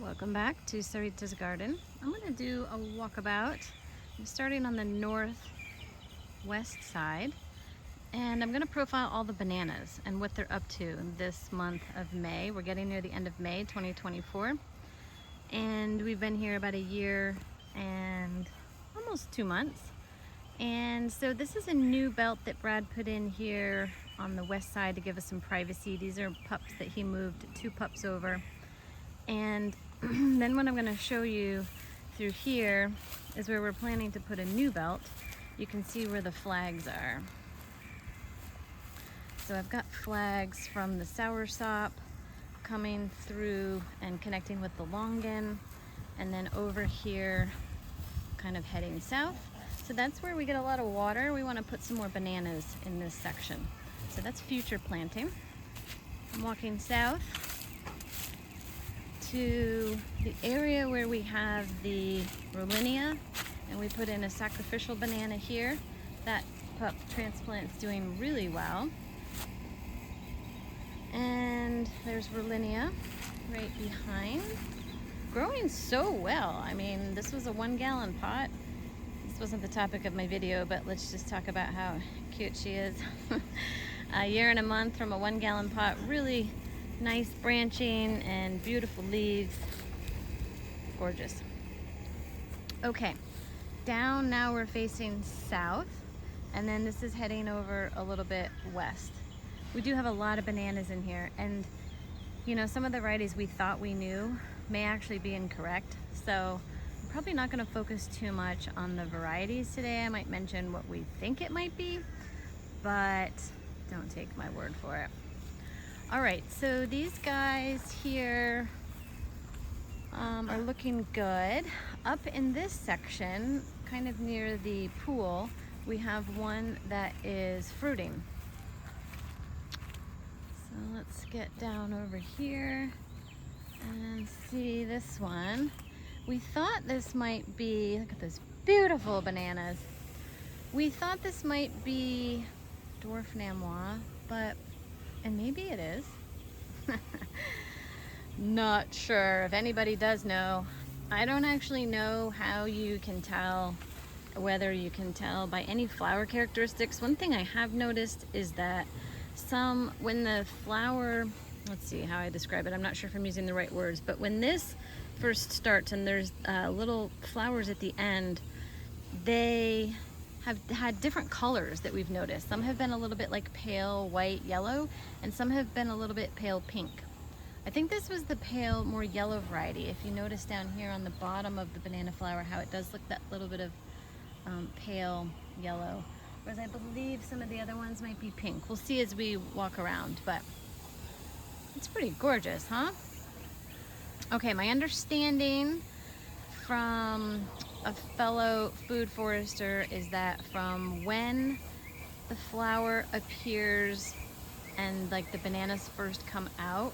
Welcome back to Sarita's garden. I'm going to do a walkabout. I'm starting on the northwest side, and I'm going to profile all the bananas and what they're up to this month of May. We're getting near the end of May 2024, and we've been here about a year and almost 2 months. And so this is a new belt that Brad put in here on the west side to give us some privacy. These are pups that he moved 2 pups over. And then what I'm going to show you through here is where we're planning to put a new belt. You can see where the flags are. So I've got flags from the soursop coming through and connecting with the longan, and then over here kind of heading south. So that's where we get a lot of water. We want to put some more bananas in this section. So that's future planting. I'm walking south to the area where we have the Rollinia, and we put in a sacrificial banana here. That pup transplant's doing really well. And there's Rollinia right behind, growing so well. I mean, this was a 1-gallon pot. This wasn't the topic of my video, but let's just talk about how cute she is. A year and a month from a 1-gallon pot. Really nice branching and beautiful leaves. Gorgeous. Okay, down now we're facing south, and then this is heading over a little bit west. We do have a lot of bananas in here, and you know, some of the varieties we thought we knew may actually be incorrect. So I'm probably not going to focus too much on the varieties today. I might mention what we think it might be, but don't take my word for it. All right, so these guys here are looking good. Up in this section, kind of near the pool, we have one that is fruiting. So let's get down over here and see this one. We thought this might be, look at those beautiful bananas. We thought this might be dwarf namois, and maybe it is. Not sure. If anybody does know, I don't actually know how you can tell, whether you can tell by any flower characteristics. One thing I have noticed is that when the flower, let's see how I describe it, I'm not sure if I'm using the right words, but when this first starts and there's little flowers at the end, they have had different colors that we've noticed. Some have been a little bit like pale white yellow, and some have been a little bit pale pink. I think this was the pale, more yellow variety. If you notice down here on the bottom of the banana flower how it does look that little bit of pale yellow, whereas I believe some of the other ones might be pink. We'll see as we walk around, but it's pretty gorgeous, huh? Okay, my understanding from a fellow food forester is that from when the flower appears and like the bananas first come out,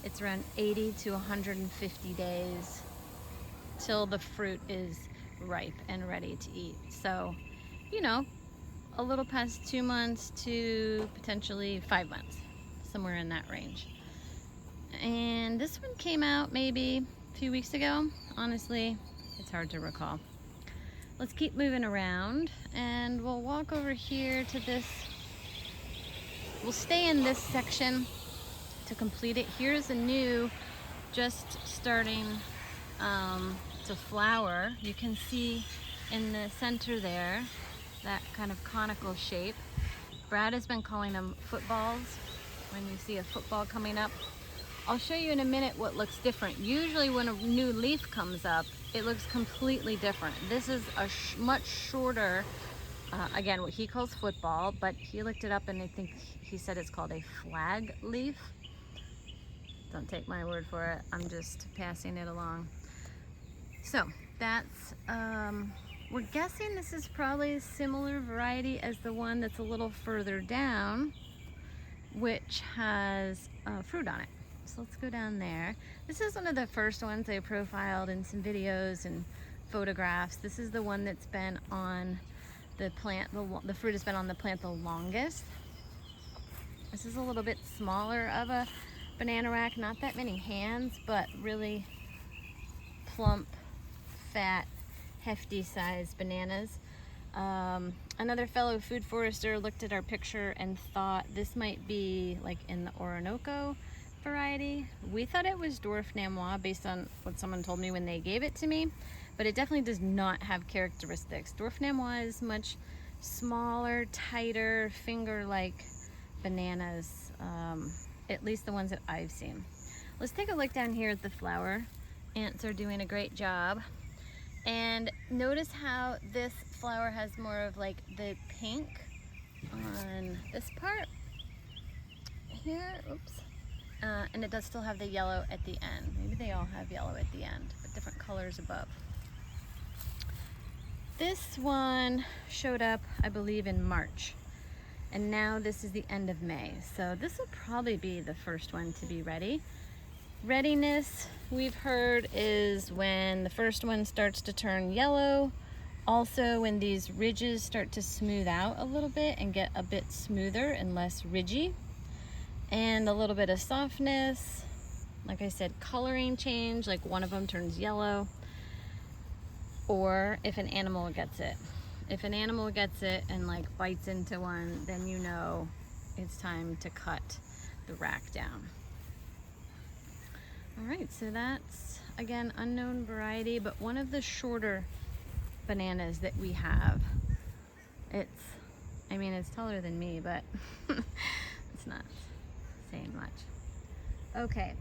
it's around 80 to 150 days till the fruit is ripe and ready to eat. So, you know, a little past 2 months to potentially 5 months, somewhere in that range. And this one came out maybe a few weeks ago. Honestly, it's hard to recall. Let's keep moving around, and we'll walk over here to this. We'll stay in this section to complete it. Here's a new, just starting to flower. You can see in the center there, that kind of conical shape. Brad has been calling them footballs. When you see a football coming up, I'll show you in a minute what looks different. Usually when a new leaf comes up, it looks completely different. This is a much shorter, again, what he calls football, but he looked it up and I think he said it's called a flag leaf. Don't take my word for it. I'm just passing it along. So that's, we're guessing this is probably a similar variety as the one that's a little further down, which has fruit on it. So let's go down there. This is one of the first ones I profiled in some videos and photographs. This is the one that's been on the plant, the fruit has been on the plant the longest. This is a little bit smaller of a banana rack, not that many hands, but really plump, fat, hefty sized bananas. Another fellow food forester looked at our picture and thought this might be like in the Orinoco variety. We thought it was dwarf namois based on what someone told me when they gave it to me, but it definitely does not have characteristics. Dwarf namois is much smaller, tighter, finger-like bananas, at least the ones that I've seen. Let's take a look down here at the flower. Ants are doing a great job. And notice how this flower has more of like the pink on this part here, oops. And it does still have the yellow at the end. Maybe they all have yellow at the end, but different colors above. This one showed up, I believe, in March. And now this is the end of May. So this will probably be the first one to be ready. Readiness, we've heard, is when the first one starts to turn yellow. Also when these ridges start to smooth out a little bit and get a bit smoother and less ridgy. And a little bit of softness. Like I said, coloring change, like one of them turns yellow. Or if an animal gets it. If an animal gets it and like bites into one, then you know it's time to cut the rack down. All right, so that's, again, unknown variety, but one of the shorter bananas that we have. It's taller than me, but it's not saying much. Okay,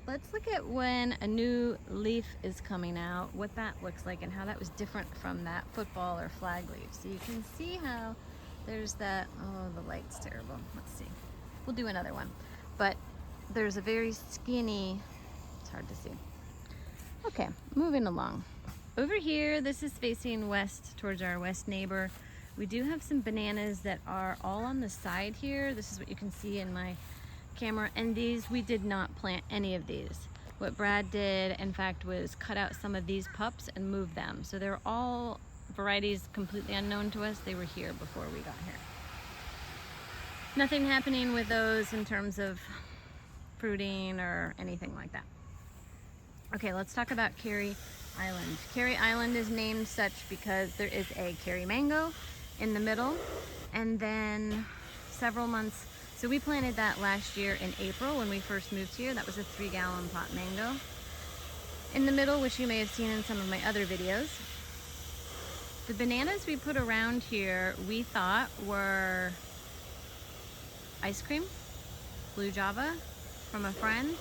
let's look at when a new leaf is coming out, what that looks like and how that was different from that football or flag leaf. So you can see how there's that, oh, the light's terrible. Let's see. We'll do another one. But there's a very skinny, it's hard to see. Okay, moving along. Over here, this is facing west towards our west neighbor. We do have some bananas that are all on the side here. This is what you can see in my camera, and these, we did not plant any of these. What Brad did, in fact, was cut out some of these pups and move them. So they're all varieties completely unknown to us. They were here before we got here. Nothing happening with those in terms of fruiting or anything like that. Okay, let's talk about Carey Island. Carey Island is named such because there is a Carey mango in the middle, and then several months. So we planted that last year in April when we first moved here. That was a 3-gallon pot mango. In the middle, which you may have seen in some of my other videos, the bananas we put around here, we thought were ice cream, blue java from a friend.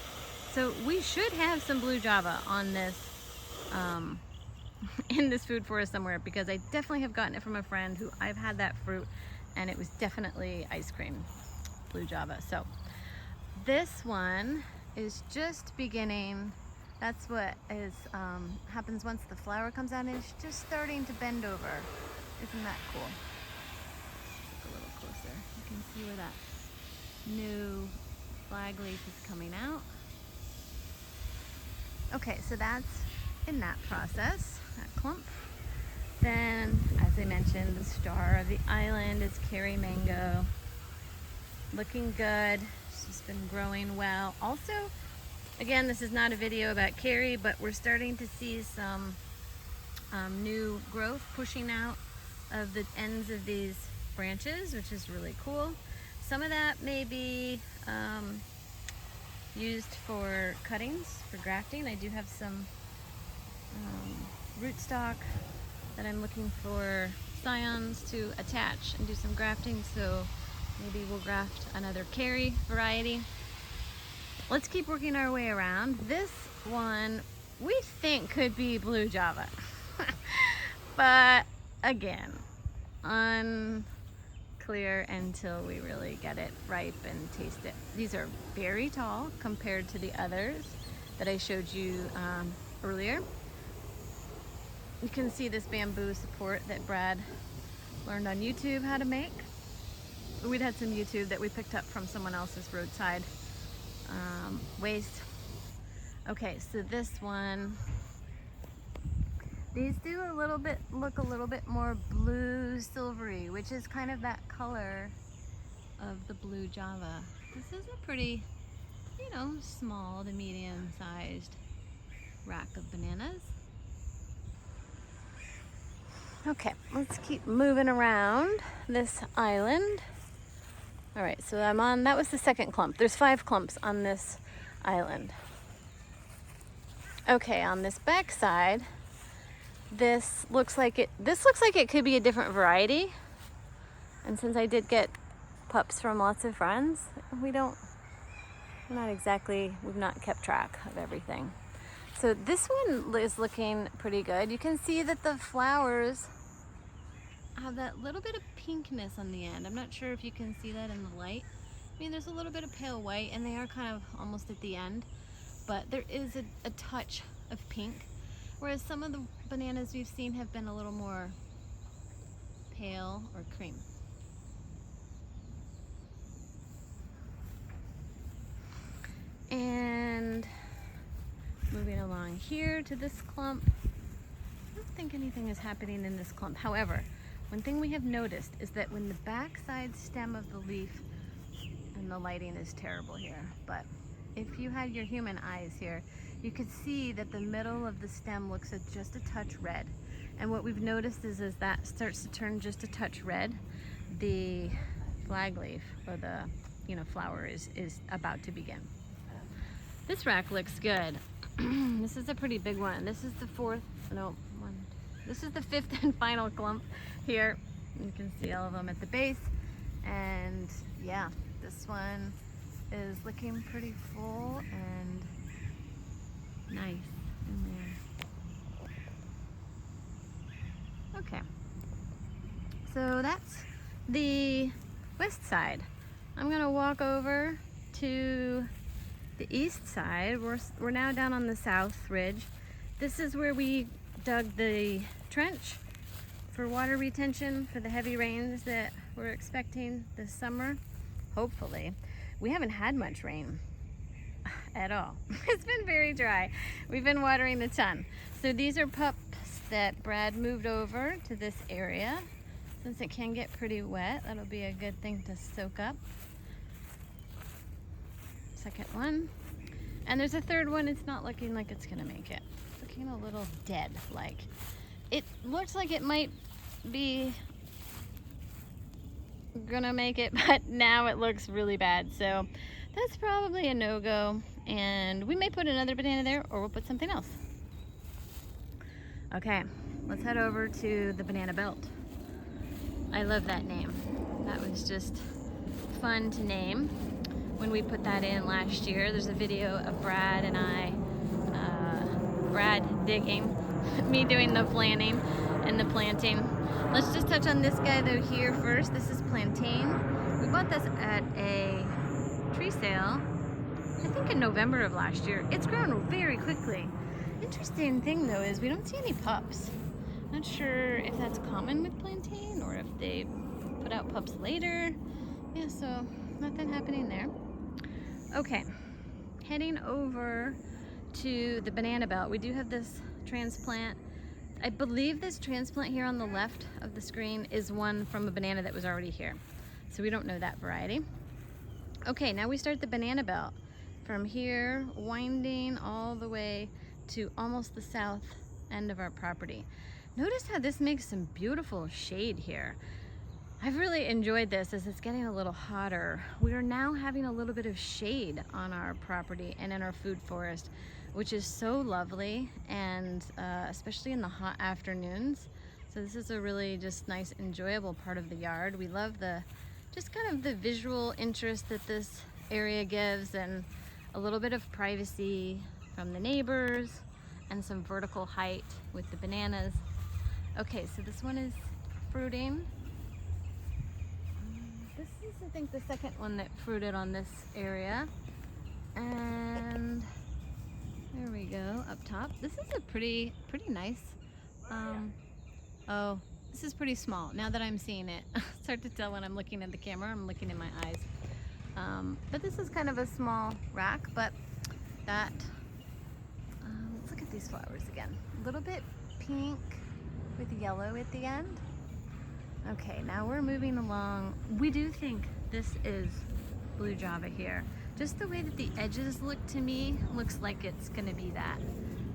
So we should have some blue java on this, in this food forest somewhere, because I definitely have gotten it from a friend who I've had that fruit, and it was definitely ice cream, blue java. So this one is just beginning. That's what is happens once the flower comes out, and it's just starting to bend over. Isn't that cool? Look a little closer. You can see where that new flag leaf is coming out. Okay, so that's in that process, that clump. Then, as I mentioned, the star of the island is Carey mango. Looking good. It's just been growing well. Also, again, this is not a video about Carey, but we're starting to see some new growth pushing out of the ends of these branches, which is really cool. Some of that may be used for cuttings, for grafting. I do have some rootstock that I'm looking for scions to attach and do some grafting, so maybe we'll graft another Carey variety. Let's keep working our way around. This one we think could be blue java, but again, unclear until we really get it ripe and taste it. These are very tall compared to the others that I showed you earlier. You can see this bamboo support that Brad learned on YouTube how to make. We'd had some YouTube that we picked up from someone else's roadside waste. Okay, so this one, these do look a little bit more blue silvery, which is kind of that color of the blue java. This is a pretty, small to medium sized rack of bananas. Okay, let's keep moving around this island. All right, so that was the second clump. There's 5 clumps on this island. Okay, on this back side, this looks like it could be a different variety. And since I did get pups from lots of friends, we've not kept track of everything. So this one is looking pretty good. You can see that the flowers have that little bit of pinkness on the end. I'm not sure if you can see that in the light. I mean, there's a little bit of pale white and they are kind of almost at the end, but there is a touch of pink, whereas some of the bananas we've seen have been a little more pale or cream. And moving along here to this clump, I don't think anything is happening in this clump. However, one thing we have noticed is that when the backside stem of the leaf, and the lighting is terrible here, but if you had your human eyes here, you could see that the middle of the stem looks just a touch red. And what we've noticed is as that starts to turn just a touch red, the flag leaf, or the flower is about to begin. This rack looks good. This is a pretty big one. This is the this is the 5th and final clump here. You can see all of them at the base. And yeah, this one is looking pretty full and nice in there. Okay, so that's the west side. I'm gonna walk over to the east side. We're now down on the south ridge. This is where we dug the trench for water retention for the heavy rains that we're expecting this summer, hopefully. We haven't had much rain at all. It's been very dry. We've been watering a ton. So these are pups that Brad moved over to this area. Since it can get pretty wet, that'll be a good thing to soak up. Second one. And there's a third one. It's not looking like it's gonna make it. It's looking a little dead. Like, it looks like it might be gonna make it, but now it looks really bad. So that's probably a no-go. And we may put another banana there, or we'll put something else. Okay, let's head over to the banana belt. I love that name. That was just fun to name. When we put that in last year, there's a video of Brad and I, Brad digging, me doing the planning and the planting. Let's just touch on this guy though here first. This is plantain. We bought this at a tree sale, I think in November of last year. It's grown very quickly. Interesting thing though is we don't see any pups. Not sure if that's common with plantain or if they put out pups later. Yeah, so nothing happening there. Okay, heading over to the banana belt. We do have this transplant. I believe this transplant here on the left of the screen is one from a banana that was already here. So we don't know that variety. Okay, now we start the banana belt. From here, winding all the way to almost the south end of our property. Notice how this makes some beautiful shade here. I've really enjoyed this as it's getting a little hotter. We are now having a little bit of shade on our property and in our food forest, which is so lovely, and especially in the hot afternoons. So this is a really just nice, enjoyable part of the yard. We love just kind of the visual interest that this area gives, and a little bit of privacy from the neighbors and some vertical height with the bananas. Okay, so this one is fruiting. This is, I think, the second one that fruited on this area. And there we go, up top. This is a pretty nice, oh, this is pretty small now that I'm seeing it. It's hard to tell when I'm looking at the camera. I'm looking in my eyes. But this is kind of a small rack, but that, let's look at these flowers again. A little bit pink with yellow at the end. Okay, now we're moving along. We do think this is blue java here. Just the way that the edges look to me, looks like it's gonna be that.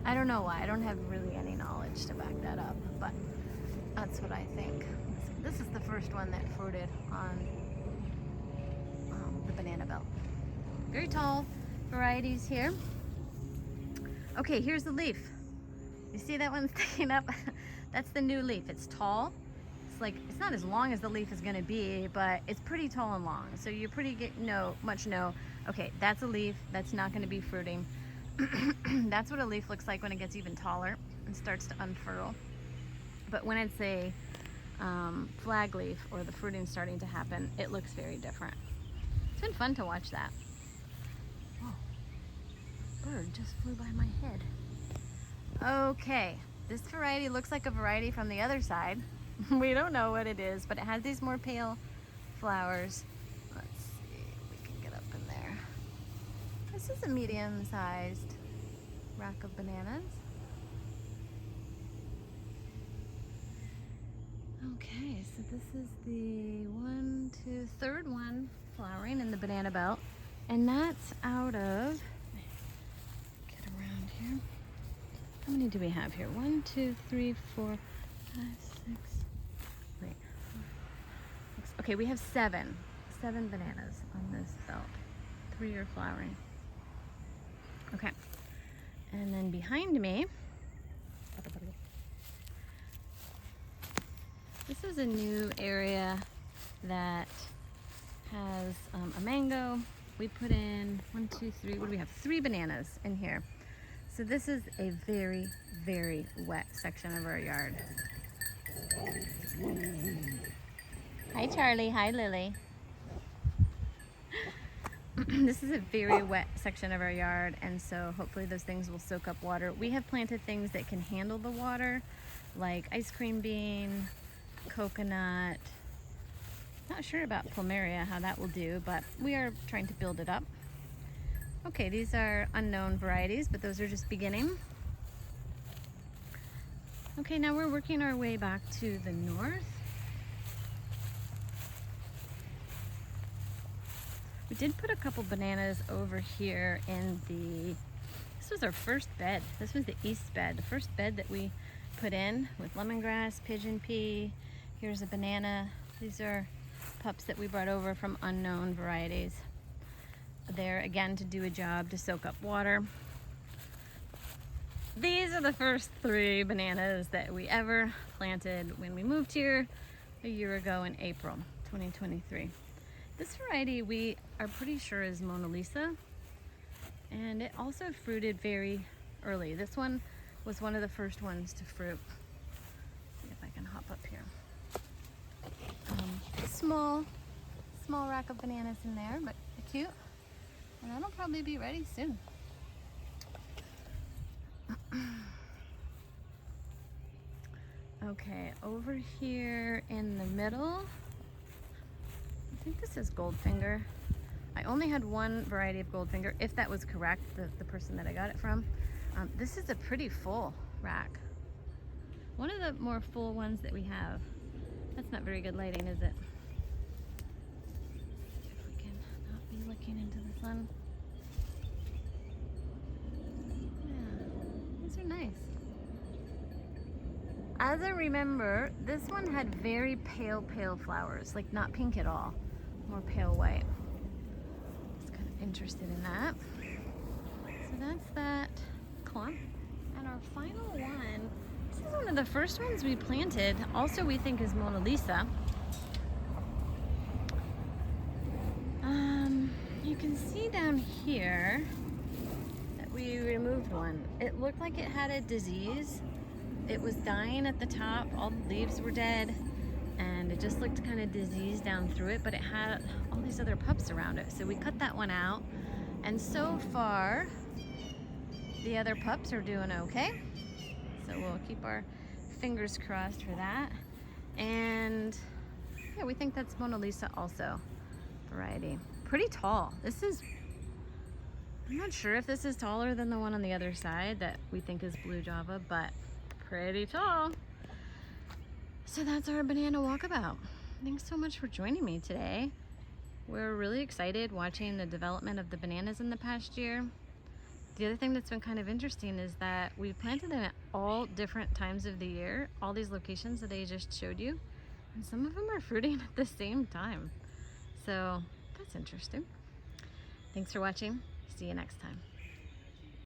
I don't know why, I don't have really any knowledge to back that up, but That's what I think. This is the first one that fruited on the banana belt. Very tall varieties here. Okay, here's the leaf. You see that one sticking up? That's the new leaf. It's tall. It's not as long as the leaf is gonna be, but it's pretty tall and long. So you much know, okay, that's a leaf, that's not gonna be fruiting. That's what a leaf looks like when it gets even taller and starts to unfurl. But when it's a flag leaf or the fruiting starting to happen, it looks very different. It's been fun to watch that. Oh, bird just flew by my head. Okay, this variety looks like a variety from the other side. We don't know what it is, but it has these more pale flowers. Let's see if we can get up in there. This is a medium-sized rack of bananas. Okay, so this is the third one flowering in the banana belt. And that's out of, get around here. How many do we have here? 1, 2, 3, 4, 5, 6. Wait. Okay, we have 7 bananas on this belt. 3 are flowering. Okay. And then behind me, this is a new area that has a mango. We put in 1, 2, 3, what do we have? 3 bananas in here. So this is a very, very wet section of our yard. Hi, Charlie. Hi, Lily. This is a very wet section of our yard, and so hopefully those things will soak up water. We have planted things that can handle the water, like ice cream bean, coconut. Not sure about plumeria, how that will do, but we are trying to build it up. Okay, these are unknown varieties, but those are just beginning. Okay, now we're working our way back to the north. We did put a couple bananas over here in this was our first bed. This was the east bed, the first bed that we put in with lemongrass, pigeon pea. Here's a banana. These are pups that we brought over from unknown varieties. There again to do a job to soak up water. These are the first 3 bananas that we ever planted when we moved here a year ago in April 2023. This variety we are pretty sure is Mona Lisa, and it also fruited very early. This one was one of the first ones to fruit. Let's see if I can hop up here. Small rack of bananas in there, but cute. And that'll probably be ready soon. Okay, over here in the middle, I think this is Goldfinger. I only had one variety of Goldfinger, if that was correct, the person that I got it from. This is a pretty full rack. One of the more full ones that we have. That's not very good lighting, is it? If we can not be looking into the sun. Yeah, these are nice. As I remember, this one had very pale flowers, like not pink at all, more pale white. Just kind of interested in that. So that's that clump. And our final one, this is one of the first ones we planted. Also, we think is Mona Lisa. You can see down here that we removed one. It looked like it had a disease. It was dying at the top, all the leaves were dead, and it just looked kind of diseased down through it, but it had all these other pups around it. So we cut that one out, and so far, the other pups are doing okay. So we'll keep our fingers crossed for that. And yeah, we think that's Mona Lisa also, variety. Pretty tall. This is, I'm not sure if this is taller than the one on the other side that we think is Blue Java, but pretty tall. So that's our banana walkabout. Thanks so much for joining me today. We're really excited watching the development of the bananas in the past year. The other thing that's been kind of interesting is that we planted them at all different times of the year, all these locations that I just showed you, and some of them are fruiting at the same time. So that's interesting. Thanks for watching. See you next time.